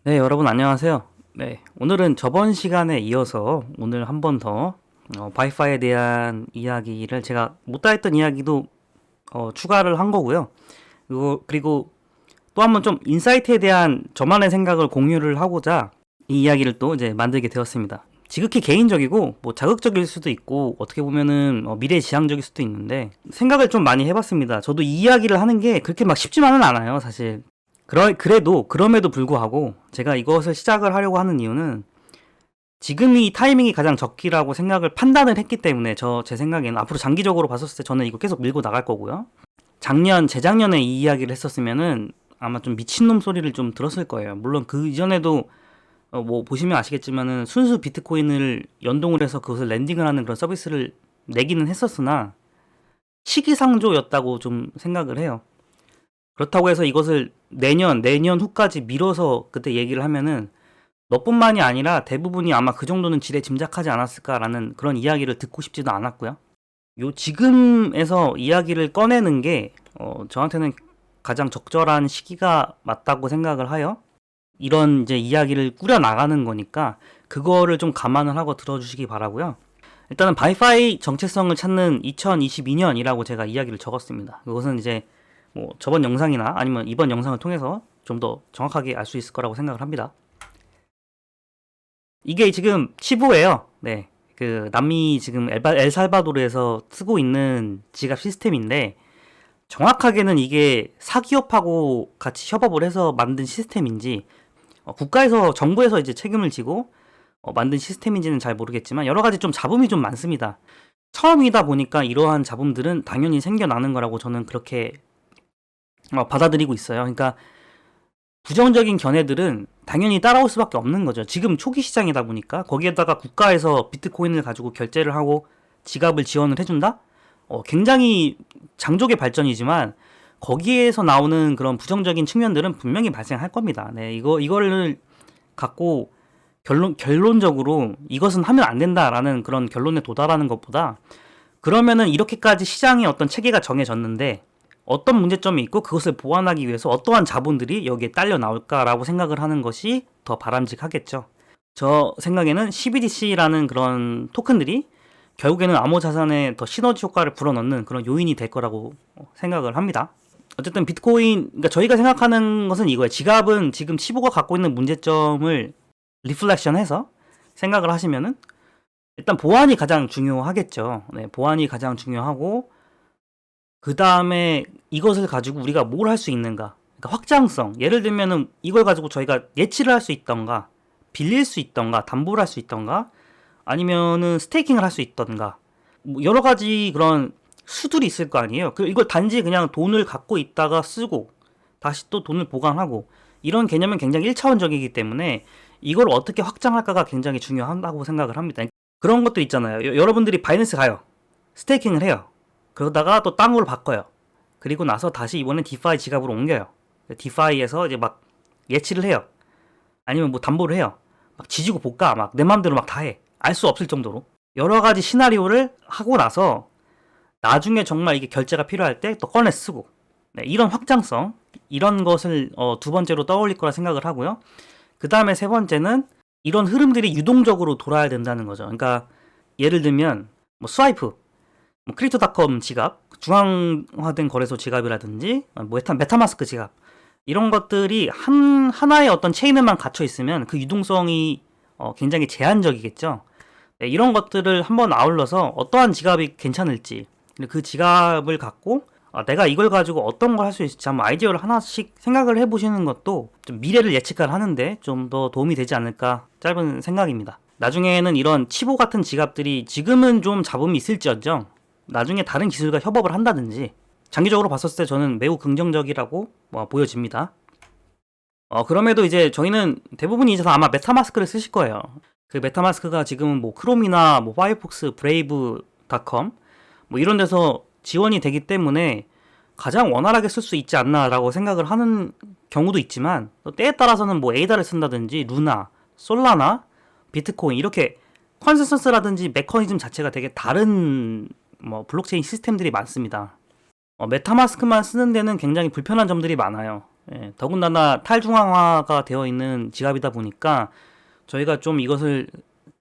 네, 여러분 안녕하세요. 네, 오늘은 저번 시간에 이어서 오늘 한 번 더 바이파에 대한 이야기를 제가 못다 했던 이야기도 추가를 한 거고요. 그리고 또 한 번 좀 인사이트에 대한 저만의 생각을 공유를 하고자 이 이야기를 또 이제 만들게 되었습니다. 지극히 개인적이고 뭐 자극적일 수도 있고 어떻게 보면은 미래지향적일 수도 있는데 생각을 좀 많이 해봤습니다. 저도 이 이야기를 하는 게 그렇게 막 쉽지만은 않아요, 사실. 그럼에도 불구하고 제가 이것을 시작을 하려고 하는 이유는 지금이 타이밍이 가장 적기라고 생각을 판단을 했기 때문에 제 생각에는 앞으로 장기적으로 봤었을 때 저는 이거 계속 밀고 나갈 거고요. 재작년에 이 이야기를 했었으면은 아마 좀 미친놈 소리를 좀 들었을 거예요. 물론 그 이전에도 뭐 보시면 아시겠지만은 순수 비트코인을 연동을 해서 그것을 랜딩을 하는 그런 서비스를 내기는 했었으나 시기상조였다고 좀 생각을 해요. 그렇다고 해서 이것을 내년 후까지 미뤄서 그때 얘기를 하면은 너뿐만이 아니라 대부분이 아마 그 정도는 지레 짐작하지 않았을까라는 그런 이야기를 듣고 싶지도 않았고요. 요 지금에서 이야기를 꺼내는 게 저한테는 가장 적절한 시기가 맞다고 생각을 하여 이런 이제 이야기를 꾸려 나가는 거니까 그거를 좀 감안을 하고 들어주시기 바라고요. 일단은 바이파이 정체성을 찾는 2022년이라고 제가 이야기를 적었습니다. 그것은 이제 뭐 저번 영상이나 아니면 이번 영상을 통해서 좀 더 정확하게 알 수 있을 거라고 생각을 합니다. 이게 지금 치보예요. 네. 그 남미 지금 엘살바도르에서 쓰고 있는 지갑 시스템인데 정확하게는 이게 사기업하고 같이 협업을 해서 만든 시스템인지 정부에서 이제 책임을 지고 만든 시스템인지는 잘 모르겠지만 여러 가지 좀 잡음이 좀 많습니다. 처음이다 보니까 이러한 잡음들은 당연히 생겨나는 거라고 저는 그렇게 받아들이고 있어요. 그러니까 부정적인 견해들은 당연히 따라올 수밖에 없는 거죠. 지금 초기 시장이다 보니까 거기에다가 국가에서 비트코인을 가지고 결제를 하고 지갑을 지원을 해준다? 굉장히 장족의 발전이지만 거기에서 나오는 그런 부정적인 측면들은 분명히 발생할 겁니다. 네, 이거를 갖고 결론적으로 이것은 하면 안 된다라는 그런 결론에 도달하는 것보다 그러면은 이렇게까지 시장의 어떤 체계가 정해졌는데 어떤 문제점이 있고 그것을 보완하기 위해서 어떠한 자본들이 여기에 딸려 나올까라고 생각을 하는 것이 더 바람직하겠죠. 저 생각에는 CBDC라는 그런 토큰들이 결국에는 암호 자산에 더 시너지 효과를 불어넣는 그런 요인이 될 거라고 생각을 합니다. 어쨌든 비트코인, 그러니까 저희가 생각하는 것은 이거예요. 지갑은 지금 치보가 갖고 있는 문제점을 리플렉션해서 생각을 하시면은 일단 보안이 가장 중요하겠죠. 네, 보안이 가장 중요하고 그 다음에 이것을 가지고 우리가 뭘 할 수 있는가? 그러니까 확장성. 예를 들면은 이걸 가지고 저희가 예치를 할 수 있던가, 빌릴 수 있던가, 담보를 할 수 있던가, 아니면은 스테이킹을 할 수 있던가. 뭐 여러 가지 그런 수들이 있을 거 아니에요. 이걸 단지 그냥 돈을 갖고 있다가 쓰고 다시 또 돈을 보관하고 이런 개념은 굉장히 1차원적이기 때문에 이걸 어떻게 확장할까가 굉장히 중요하다고 생각을 합니다. 그런 것도 있잖아요. 여러분들이 바이낸스 가요. 스테이킹을 해요. 그러다가 또 땅으로 바꿔요. 그리고 나서 다시 이번엔 디파이 지갑으로 옮겨요. 디파이에서 이제 막 예치를 해요. 아니면 뭐 담보를 해요. 막 지지고 볶아. 막 내 맘대로 막 다 해. 알 수 없을 정도로. 여러 가지 시나리오를 하고 나서 나중에 정말 이게 결제가 필요할 때 또 꺼내 쓰고. 네, 이런 확장성. 이런 것을 두 번째로 떠올릴 거라 생각을 하고요. 그 다음에 세 번째는 이런 흐름들이 유동적으로 돌아야 된다는 거죠. 그러니까 예를 들면 뭐 스와이프, 뭐 크립토닷컴 지갑, 중앙화된 거래소 지갑이라든지 뭐 메타마스크 지갑 이런 것들이 하나의 어떤 체인에만 갇혀 있으면 그 유동성이 굉장히 제한적이겠죠. 네, 이런 것들을 한번 아울러서 어떠한 지갑이 괜찮을지 그 지갑을 갖고 내가 이걸 가지고 어떤 걸 할 수 있을지 한번 아이디어를 하나씩 생각을 해보시는 것도 좀 미래를 예측을 하는데 좀 더 도움이 되지 않을까 짧은 생각입니다. 나중에는 이런 치보 같은 지갑들이 지금은 좀 잡음이 있을지언정 나중에 다른 기술과 협업을 한다든지 장기적으로 봤었을 때 저는 매우 긍정적이라고 보여집니다. 그럼에도 이제 저희는 대부분이 이제 아마 메타마스크를 쓰실 거예요. 그 메타마스크가 지금은 뭐 크롬이나 뭐 파이어폭스, 브레이브닷컴 뭐 이런 데서 지원이 되기 때문에 가장 원활하게 쓸 수 있지 않나라고 생각을 하는 경우도 있지만 또 때에 따라서는 뭐 에이다를 쓴다든지 루나, 솔라나, 비트코인 이렇게 컨센서스라든지 메커니즘 자체가 되게 다른 블록체인 시스템들이 많습니다. 메타마스크만 쓰는 데는 굉장히 불편한 점들이 많아요. 예, 더군다나 탈중앙화가 되어 있는 지갑이다 보니까 저희가 좀 이것을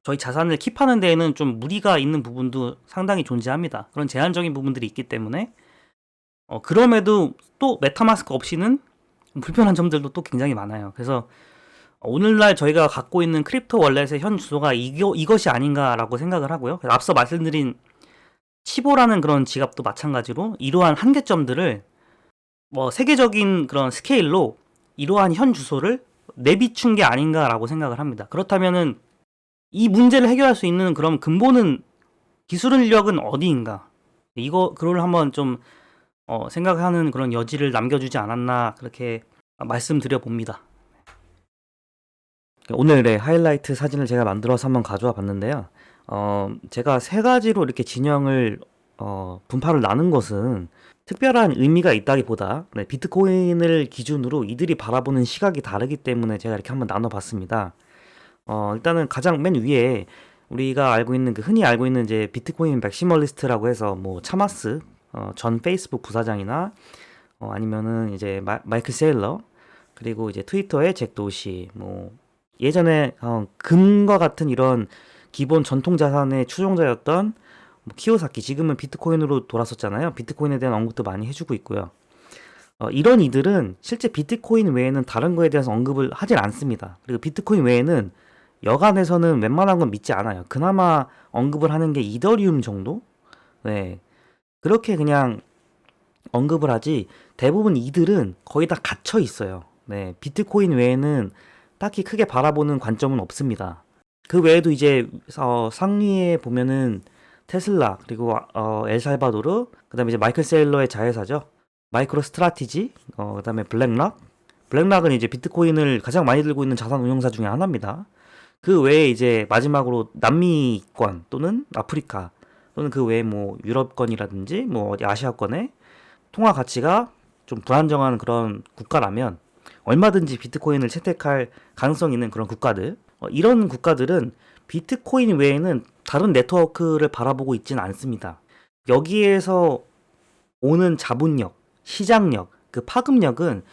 저희 자산을 킵하는 데에는 좀 무리가 있는 부분도 상당히 존재합니다. 그런 제한적인 부분들이 있기 때문에 그럼에도 또 메타마스크 없이는 불편한 점들도 또 굉장히 많아요. 그래서 오늘날 저희가 갖고 있는 크립토 월렛의 현 주소가 이것이 아닌가라고 생각을 하고요. 그래서 앞서 말씀드린 치보라는 그런 지갑도 마찬가지로 이러한 한계점들을 세계적인 그런 스케일로 이러한 현 주소를 내비춘 게 아닌가라고 생각을 합니다. 그렇다면은 이 문제를 해결할 수 있는 그런 근본은 기술력은 어디인가? 그걸 한번 좀 생각하는 그런 여지를 남겨주지 않았나 그렇게 말씀드려 봅니다. 오늘의 하이라이트 사진을 제가 만들어서 한번 가져와 봤는데요. 제가 세 가지로 이렇게 진영을 분파를 나눈 것은 특별한 의미가 있다기보다 비트코인을 기준으로 이들이 바라보는 시각이 다르기 때문에 제가 이렇게 한번 나눠봤습니다. 일단은 가장 맨 위에 우리가 알고 있는 흔히 알고 있는 이제 비트코인 맥시멀리스트라고 해서 뭐 차마스 전 페이스북 부사장이나 아니면은 이제 마이클 세일러 그리고 이제 트위터의 잭 도시 뭐 예전에 금과 같은 이런 기본 전통 자산의 추종자였던 키오사키 지금은 비트코인으로 돌아섰잖아요. 비트코인에 대한 언급도 많이 해주고 있고요. 이런 이들은 실제 비트코인 외에는 다른 거에 대해서 언급을 하질 않습니다. 그리고 비트코인 외에는 여간에서는 웬만한 건 믿지 않아요. 그나마 언급을 하는 게 이더리움 정도? 네. 그렇게 그냥 언급을 하지 대부분 이들은 거의 다 갇혀 있어요. 네. 비트코인 외에는 딱히 크게 바라보는 관점은 없습니다. 그 외에도 이제 상위에 보면은 테슬라 그리고 엘살바도르 그다음에 이제 마이클 세일러의 자회사죠. 마이크로 스트라티지 그다음에 블랙락은 이제 비트코인을 가장 많이 들고 있는 자산 운용사 중에 하나입니다. 그 외에 이제 마지막으로 남미권 또는 아프리카 또는 그 외에 뭐 유럽권이라든지 뭐 어디 아시아권의 통화 가치가 좀 불안정한 그런 국가라면 얼마든지 비트코인을 채택할 가능성이 있는 그런 국가들 이런 국가들은 비트코인 외에는 다른 네트워크를 바라보고 있지는 않습니다. 여기에서 오는 자본력, 시장력, 그 파급력은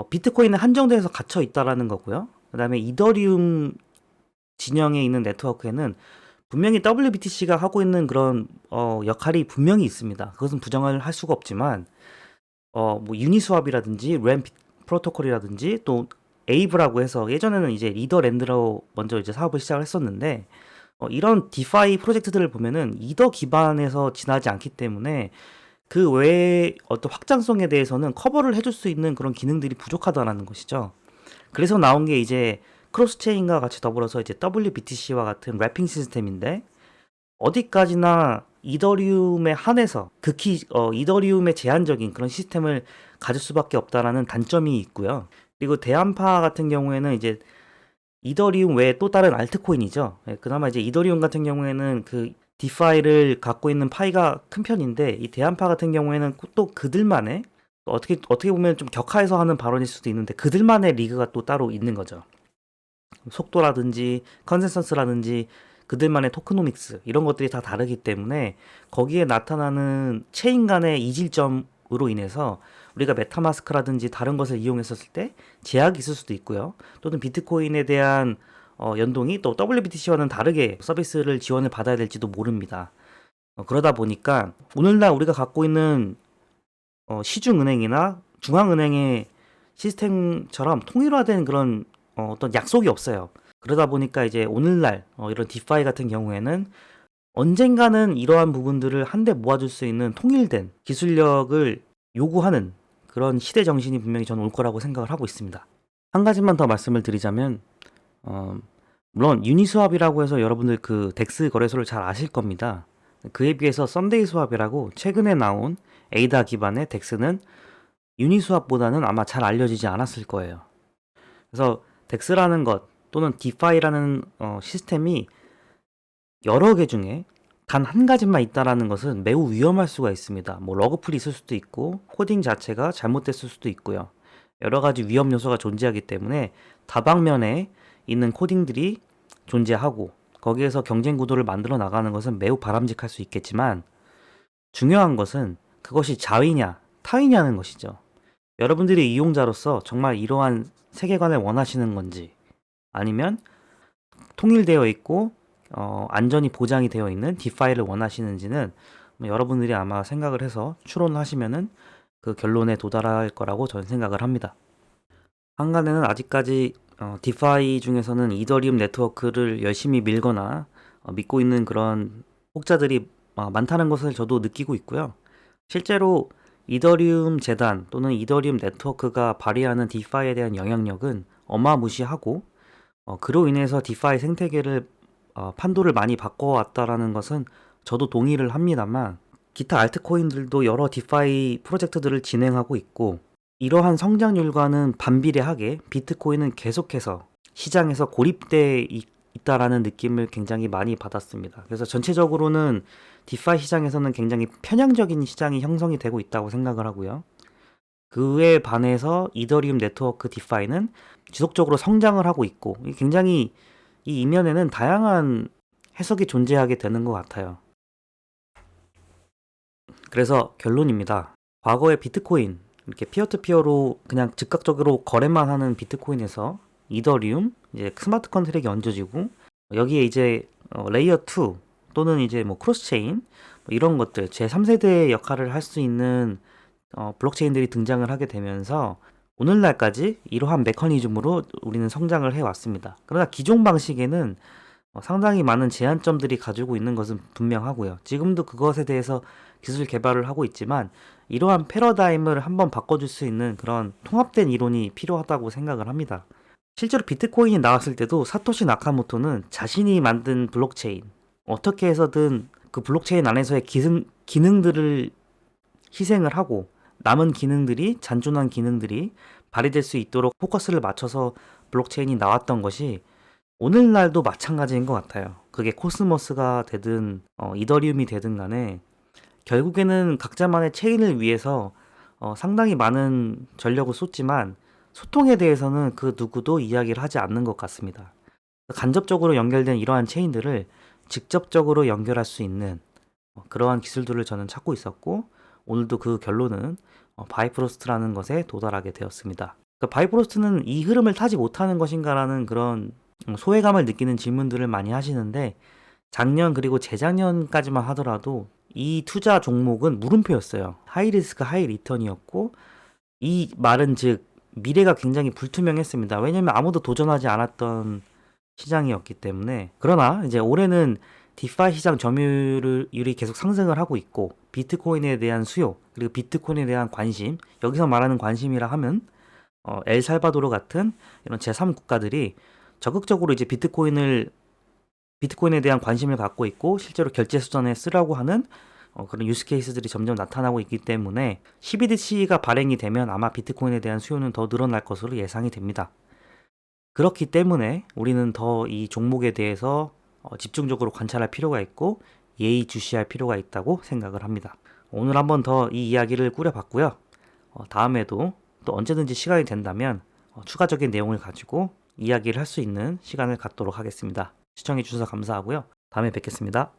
비트코인에 한정돼서 갇혀 있다라는 거고요. 그 다음에 이더리움 진영에 있는 네트워크에는 분명히 WBTC가 하고 있는 그런 역할이 분명히 있습니다. 그것은 부정을 할 수가 없지만 뭐 유니스왑이라든지 램 프로토콜이라든지 또 에이브라고 해서 예전에는 이제 리더랜드로 먼저 이제 사업을 시작을 했었는데 이런 디파이 프로젝트들을 보면은 이더 기반에서 지나지 않기 때문에 그 외에 어떤 확장성에 대해서는 커버를 해줄 수 있는 그런 기능들이 부족하다라는 것이죠. 그래서 나온 게 이제 크로스체인과 같이 더불어서 이제 WBTC와 같은 래핑 시스템인데 어디까지나 이더리움에 한해서 극히 이더리움의 제한적인 그런 시스템을 가질 수밖에 없다라는 단점이 있고요. 그리고 대안파 같은 경우에는 이제 이더리움 외에 또 다른 알트코인이죠. 그나마 이제 이더리움 같은 경우에는 그 디파이를 갖고 있는 파이가 큰 편인데 이 대안파 같은 경우에는 또 그들만의 어떻게 보면 좀 격하해서 하는 발언일 수도 있는데 그들만의 리그가 또 따로 있는 거죠. 속도라든지 컨센서스라든지 그들만의 토크노믹스 이런 것들이 다 다르기 때문에 거기에 나타나는 체인 간의 이질점으로 인해서 우리가 메타마스크라든지 다른 것을 이용했었을 때 제약이 있을 수도 있고요. 또는 비트코인에 대한 연동이 또 WBTC와는 다르게 서비스를 지원을 받아야 될지도 모릅니다. 그러다 보니까 오늘날 우리가 갖고 있는 시중은행이나 중앙은행의 시스템처럼 통일화된 그런 어떤 약속이 없어요. 그러다 보니까 이제 오늘날 이런 디파이 같은 경우에는 언젠가는 이러한 부분들을 한데 모아줄 수 있는 통일된 기술력을 요구하는 그런 시대 정신이 분명히 저는 올 거라고 생각을 하고 있습니다. 한 가지만 더 말씀을 드리자면 물론 유니스왑이라고 해서 여러분들 그 덱스 거래소를 잘 아실 겁니다. 그에 비해서 썬데이 스왑이라고 최근에 나온 에이다 기반의 덱스는 유니스왑보다는 아마 잘 알려지지 않았을 거예요. 그래서 덱스라는 것 또는 디파이라는 시스템이 여러 개 중에 단 한 가지만 있다라는 것은 매우 위험할 수가 있습니다. 뭐 러그풀이 있을 수도 있고 코딩 자체가 잘못됐을 수도 있고요. 여러 가지 위험 요소가 존재하기 때문에 다방면에 있는 코딩들이 존재하고 거기에서 경쟁 구도를 만들어 나가는 것은 매우 바람직할 수 있겠지만 중요한 것은 그것이 자위냐 타위냐는 것이죠. 여러분들이 이용자로서 정말 이러한 세계관을 원하시는 건지, 아니면 통일되어 있고 안전이 보장이 되어 있는 디파이를 원하시는지는 여러분들이 아마 생각을 해서 추론하시면은 그 결론에 도달할 거라고 저는 생각을 합니다. 한간에는 아직까지 디파이 중에서는 이더리움 네트워크를 열심히 밀거나 믿고 있는 그런 혹자들이 많다는 것을 저도 느끼고 있고요. 실제로 이더리움 재단 또는 이더리움 네트워크가 발휘하는 디파이에 대한 영향력은 어마무시하고 그로 인해서 디파이 생태계를 판도를 많이 바꿔왔다라는 것은 저도 동의를 합니다만, 기타 알트코인들도 여러 디파이 프로젝트들을 진행하고 있고 이러한 성장률과는 반비례하게 비트코인은 계속해서 시장에서 고립돼 있다라는 느낌을 굉장히 많이 받았습니다. 그래서 전체적으로는 디파이 시장에서는 굉장히 편향적인 시장이 형성이 되고 있다고 생각을 하고요. 그에 반해서 이더리움 네트워크 디파이는 지속적으로 성장을 하고 있고 굉장히 이 이면에는 다양한 해석이 존재하게 되는 것 같아요. 그래서 결론입니다. 과거의 비트코인, 이렇게 피어투피어로 그냥 즉각적으로 거래만 하는 비트코인에서 이더리움, 이제 스마트 컨트랙이 얹어지고 여기에 이제 레이어 2 또는 이제 뭐 크로스체인 이런 것들 제3세대의 역할을 할 수 있는 블록체인들이 등장을 하게 되면서 오늘날까지 이러한 메커니즘으로 우리는 성장을 해왔습니다. 그러나 기존 방식에는 상당히 많은 제한점들이 가지고 있는 것은 분명하고요. 지금도 그것에 대해서 기술 개발을 하고 있지만 이러한 패러다임을 한번 바꿔줄 수 있는 그런 통합된 이론이 필요하다고 생각을 합니다. 실제로 비트코인이 나왔을 때도 사토시 나카모토는 자신이 만든 블록체인, 어떻게 해서든 그 블록체인 안에서의 기능들을 희생을 하고 남은 기능들이, 잔존한 기능들이 발휘될 수 있도록 포커스를 맞춰서 블록체인이 나왔던 것이 오늘날도 마찬가지인 것 같아요. 그게 코스모스가 되든 이더리움이 되든 간에 결국에는 각자만의 체인을 위해서 상당히 많은 전력을 쏟지만 소통에 대해서는 그 누구도 이야기를 하지 않는 것 같습니다. 간접적으로 연결된 이러한 체인들을 직접적으로 연결할 수 있는 그러한 기술들을 저는 찾고 있었고, 오늘도 그 결론은 바이프로스트라는 것에 도달하게 되었습니다. 바이프로스트는 이 흐름을 타지 못하는 것인가라는 그런 소외감을 느끼는 질문들을 많이 하시는데, 작년 그리고 재작년까지만 하더라도 이 투자 종목은 물음표였어요. 하이리스크 하이리턴이었고 이 말은 즉 미래가 굉장히 불투명했습니다. 왜냐하면 아무도 도전하지 않았던 시장이었기 때문에. 그러나 이제 올해는 디파이 시장 점유율이 계속 상승을 하고 있고 비트코인에 대한 수요 그리고 비트코인에 대한 관심, 여기서 말하는 관심이라 하면 엘살바도르 같은 이런 제3 국가들이 적극적으로 이제 비트코인에 대한 관심을 갖고 있고 실제로 결제 수단에 쓰라고 하는 그런 유스 케이스들이 점점 나타나고 있기 때문에 CBDC가 발행이 되면 아마 비트코인에 대한 수요는 더 늘어날 것으로 예상이 됩니다. 그렇기 때문에 우리는 더 이 종목에 대해서 집중적으로 관찰할 필요가 있고 예의주시할 필요가 있다고 생각을 합니다. 오늘 한번 더 이 이야기를 꾸려봤고요. 다음에도 또 언제든지 시간이 된다면 추가적인 내용을 가지고 이야기를 할 수 있는 시간을 갖도록 하겠습니다. 시청해주셔서 감사하고요. 다음에 뵙겠습니다.